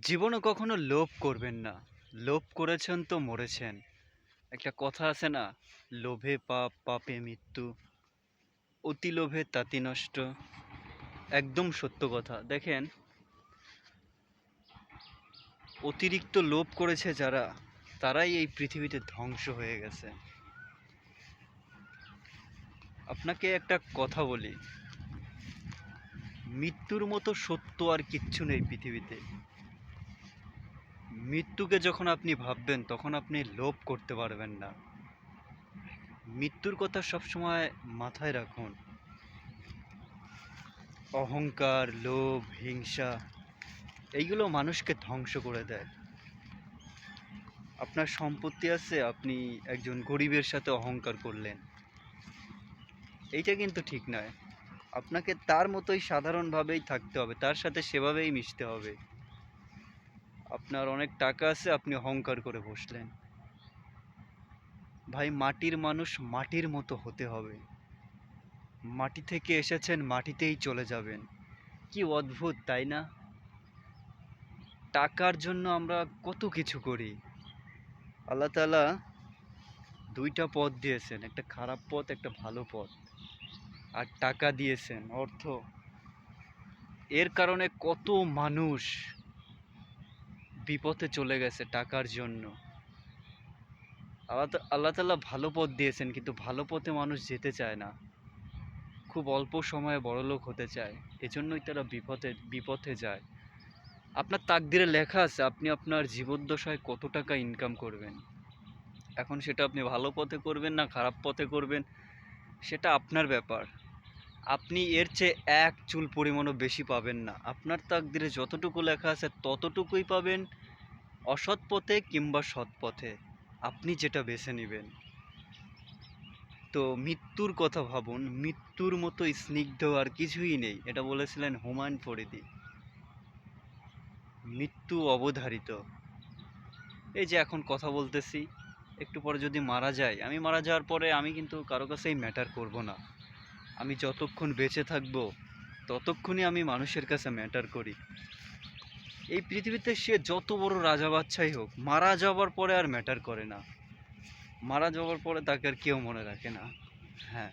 জীবনে কখনো লোভ করবেন না। লোভ করেছেন তো মরেছেন। একটা কথা আছে না? লোভে পাপ, পাপে মৃত্যু। অতি লোভে তাতি নষ্ট। একদম সত্য কথা। দেখেন, অতিরিক্ত লোভ করেছে যারা, তারাই এই পৃথিবীতে ধ্বংস হয়ে গেছে। আপনাকে একটা কথা বলি, মৃত্যুর মতো সত্য আর কিচ্ছু নেই পৃথিবীতে। মৃত্যুকে যখন আপনি ভাববেন তখন আপনি লোভ করতে পারবেন না। মৃত্যুর কথা সবসময় মাথায় রাখুন। অহংকার, লোভ, হিংসা এইগুলো মানুষকে ধ্বংস করে দেয়। আপনার সম্পত্তি আছে, আপনি একজন গরিবের সাথে অহংকার করলেন, এইটা কিন্তু ঠিক নয়। আপনাকে তার মতোই সাধারণভাবেই থাকতে হবে, তার সাথে সেভাবেই মিশতে হবে। আপনার অনেক টাকা আছে, আপনি অহংকার করে বসলেন। ভাই, মাটির মানুষ মাটির মতো হতে হবে। মাটি থেকে এসেছেন, মাটিতেই চলে যাবেন। কি অদ্ভুত, তাই না? টাকার জন্য আমরা কত কিছু করি। আল্লাহ তাআলা দুইটা পথ দিয়েছেন, একটা খারাপ পথ, একটা ভালো পথ। আর টাকা দিয়েছেন, অর্থ। এর কারণে কত মানুষ বিপথে চলে গেছে টাকার জন্য। আল্লাহ তাআলা ভালো পথ দিয়েছেন, কিন্তু ভালো পথে মানুষ যেতে চায় না। খুব অল্প সময়ে বড়লোক হতে চায়, এজন্যই তারা বিপথে যায়। আপনার তাকদিরে লেখা আছে আপনি আপনার জীবদ্দশায় কত টাকা ইনকাম করবেন। এখন সেটা আপনি ভালো পথে করবেন না খারাপ পথে করবেন, সেটা আপনার ব্যাপার। আপনি এর চেয়ে এক চুল পরিমাণও বেশি পাবেন না। আপনার তাকদিরে যতটুকু লেখা আছে ততটুকুই পাবেন, অসৎ পথে কিংবা সৎ পথে, আপনি যেটা বেছে নেবেন। তো মৃত্যুর কথা ভাবুন, মৃত্যুর মতো স্নিগ্ধ আর কিছুই নেই, এটা বলেছিলেন হুমায়ুন ফরিদি। মৃত্যু অবধারিত। এই যে এখন কথা বলতেছি, একটু পরে যদি মারা যাই, আমি মারা যাওয়ার পরে আমি কিন্তু কারো কাছেই ম্যাটার করব না। আমি যতক্ষণ বেঁচে থাকব ততক্ষণই আমি মানুষের কাছে ম্যাটার করি। এই পৃথিবীতে সে যত বড় রাজা বাদশাই হোক, মারা যাওয়ার পরে আর ম্যাটার করে না। মারা যাওয়ার পরে তাকে আর কেউ মনে রাখে না। হ্যাঁ।